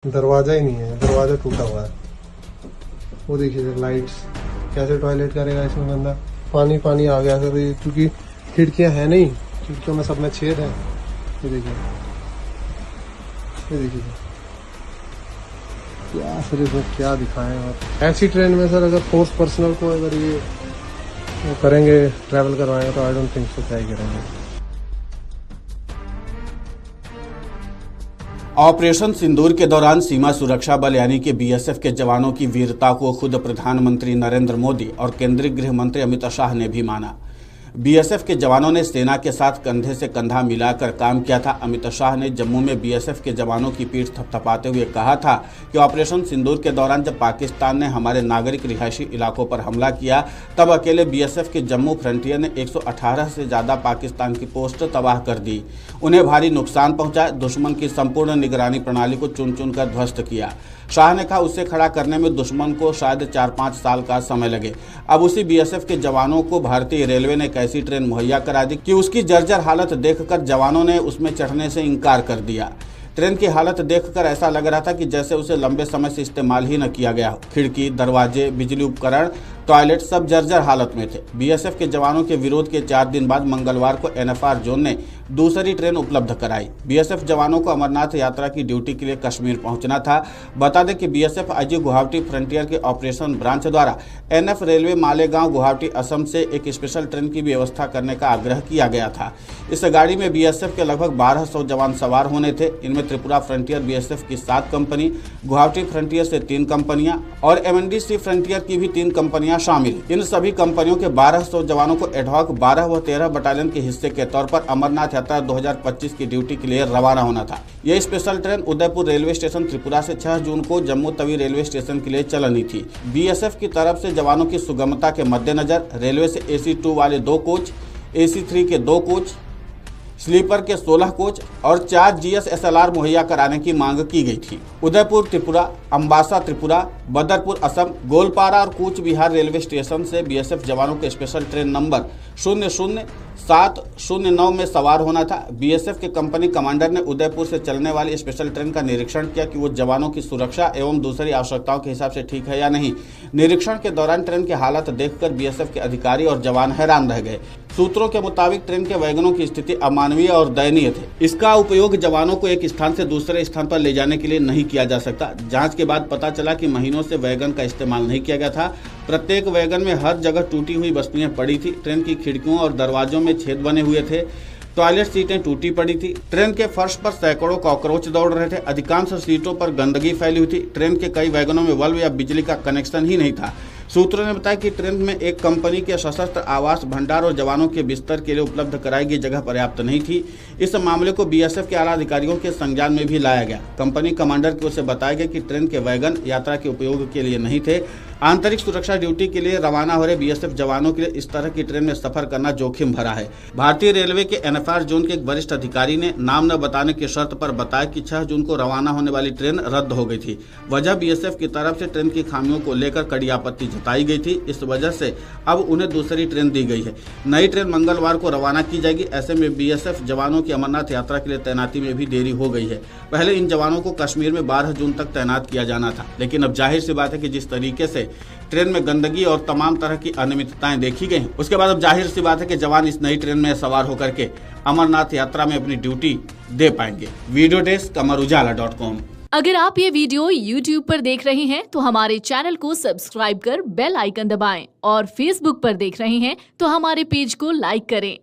दरवाजा ही नहीं है, दरवाजा टूटा हुआ है। वो देखिए लाइट्स, कैसे टॉयलेट करेगा इसमें बंदा। पानी पानी आ गया सर, क्योंकि खिड़कियां है नहीं, खिड़कियों में सब में छेद है। ये देखिए, ये देखिए क्या सर, इसमें क्या दिखाएं। और ऐसी ट्रेन में सर अगर फोर्स पर्सनल को अगर ये करेंगे, ट्रैवल करवाएंगे, तो आई डोंट थिंक सो क्या ही करेंगे। ऑपरेशन सिंदूर के दौरान सीमा सुरक्षा बल यानी कि बीएसएफ के जवानों की वीरता को खुद प्रधानमंत्री नरेंद्र मोदी और केंद्रीय गृह मंत्री अमित शाह ने भी माना। बीएसएफ के जवानों ने सेना के साथ कंधे से कंधा मिलाकर काम किया था। अमित शाह ने जम्मू में बीएसएफ के जवानों की पीठ थपथपाते हुए कहा था कि ऑपरेशन सिंदूर के दौरान जब पाकिस्तान ने हमारे नागरिक रिहायशी इलाकों पर हमला किया, तब अकेले बीएसएफ के जम्मू फ्रंटियर ने 118 से ज़्यादा पाकिस्तान की पोस्ट तबाह कर दी, उन्हें भारी नुकसान पहुंचाया, दुश्मन की संपूर्ण निगरानी प्रणाली को चुन चुन कर ध्वस्त किया। शाह ने कहा उसे खड़ा करने में दुश्मन को शायद 4-5 साल का समय लगे। अब उसी बीएसएफ के जवानों को भारतीय रेलवे ने एक ऐसी ट्रेन मुहैया करा दी कि उसकी जर्जर हालत देखकर जवानों ने उसमें चढ़ने से इनकार कर दिया। ट्रेन की हालत देखकर ऐसा लग रहा था कि जैसे उसे लंबे समय से इस्तेमाल ही न किया गया हो। खिड़की, दरवाजे, बिजली उपकरण, टॉयलेट सब जर्जर हालत में थे। बीएसएफ के जवानों के विरोध के 4 दिन बाद मंगलवार को एनएफआर जोन ने दूसरी ट्रेन उपलब्ध कराई। बीएसएफ जवानों को अमरनाथ यात्रा की ड्यूटी के लिए कश्मीर पहुंचना था। बता दें कि बीएसएफ आईजी गुवाहाटी फ्रंटियर के ऑपरेशन ब्रांच द्वारा एनएफ रेलवे मालेगांव गुवाहाटी असम से एक स्पेशल ट्रेन की व्यवस्था करने का आग्रह किया गया था। इस गाड़ी में बीएसएफ के लगभग 1200 जवान सवार होने थे। इनमें त्रिपुरा फ्रंटियर बीएसएफ की 7 कंपनी, गुवाहाटी फ्रंटियर से 3 कंपनियां और एमएनडीसी फ्रंटियर की भी 3 कंपनियां शामिल। इन सभी कंपनियों के 1200 जवानों को एडहॉक 12 व 13 बटालियन के हिस्से के तौर पर अमरनाथ यात्रा 2025 की ड्यूटी के लिए रवाना होना था। यह special train Udaipur railway station Tripura से 6 जून को जम्मू तवी रेलवे स्टेशन के लिए चलनी थी। बीएसएफ की तरफ से जवानों की सुगमता के मद्देनजर रेलवे से AC2 वाले 2 कोच, AC3 के 2 कोच, स्लीपर के 16 कोच और 4 GSSLR मुहैया कराने की मांग की गई थी। उदयपुर त्रिपुरा, अम्बासा त्रिपुरा, बदरपुर असम, गोलपारा और कूच बिहार रेलवे स्टेशन से बीएसएफ जवानों के स्पेशल ट्रेन नंबर 00709 में सवार होना था। बीएसएफ के कंपनी कमांडर ने उदयपुर से चलने वाली स्पेशल ट्रेन का निरीक्षण किया कि वो जवानों की सुरक्षा एवं दूसरी आवश्यकताओं के हिसाब से ठीक है या नहीं। निरीक्षण के दौरान ट्रेन की हालत देखकर बीएसएफ के अधिकारी और जवान हैरान रह गए। सूत्रों के मुताबिक ट्रेन के वैगनों की स्थिति अमानवीय और दयनीय थे। इसका उपयोग जवानों को एक स्थान से दूसरे स्थान पर ले जाने के लिए नहीं किया जा सकता। जांच के बाद पता चला कि महीनों से वैगन का इस्तेमाल नहीं किया गया था। प्रत्येक वैगन में हर जगह टूटी हुई वस्तुएं पड़ी थी। ट्रेन की खिड़कियों और दरवाजों में छेद बने हुए थे। टॉयलेट सीटें टूटी पड़ी थी। ट्रेन के फर्श पर सैकड़ों कॉकरोच दौड़ रहे थे। अधिकांश सीटों पर गंदगी फैली हुई थी। ट्रेन के कई वैगनों में बल्ब या बिजली का कनेक्शन ही नहीं था। सूत्रों ने बताया कि ट्रेन में एक कंपनी के सशस्त्र आवास भंडार और जवानों के बिस्तर के लिए उपलब्ध कराई गई जगह पर्याप्त नहीं थी। इस मामले को बीएसएफ के आला अधिकारियों के संज्ञान में भी लाया गया। कंपनी कमांडर की ओर से बताया गया कि ट्रेन के वैगन यात्रा के उपयोग के लिए नहीं थे। आंतरिक सुरक्षा ड्यूटी के लिए रवाना हो रहे बीएसएफ जवानों के लिए इस तरह की ट्रेन में सफर करना जोखिम भरा है। भारतीय रेलवे के एनएफआर जोन के एक वरिष्ठ अधिकारी ने नाम न बताने की शर्त पर बताया कि 6 जून को रवाना होने वाली ट्रेन रद्द हो गई थी। वजह बीएसएफ की तरफ से ट्रेन की खामियों को लेकर कड़ी आपत्ति जताई गई थी। इस वजह से अब उन्हें दूसरी ट्रेन दी गई है। नई ट्रेन मंगलवार को रवाना की जाएगी। ऐसे में बीएसएफ जवानों की अमरनाथ यात्रा के लिए तैनाती में भी देरी हो गई है। पहले इन जवानों को कश्मीर में 12 जून तक तैनात किया जाना था, लेकिन अब जाहिर सी बात है कि जिस तरीके से ट्रेन में गंदगी और तमाम तरह की अनियमितताएं देखी गई, उसके बाद अब जाहिर सी बात है कि जवान इस नई ट्रेन में सवार होकर के अमरनाथ यात्रा में अपनी ड्यूटी दे पाएंगे। वीडियो डेस्क अमरउजाला.com। अगर आप ये वीडियो YouTube पर देख रहे हैं तो हमारे चैनल को सब्सक्राइब कर बेल आइकन दबाएं और Facebook पर देख रहे हैं तो हमारे पेज को लाइक करें।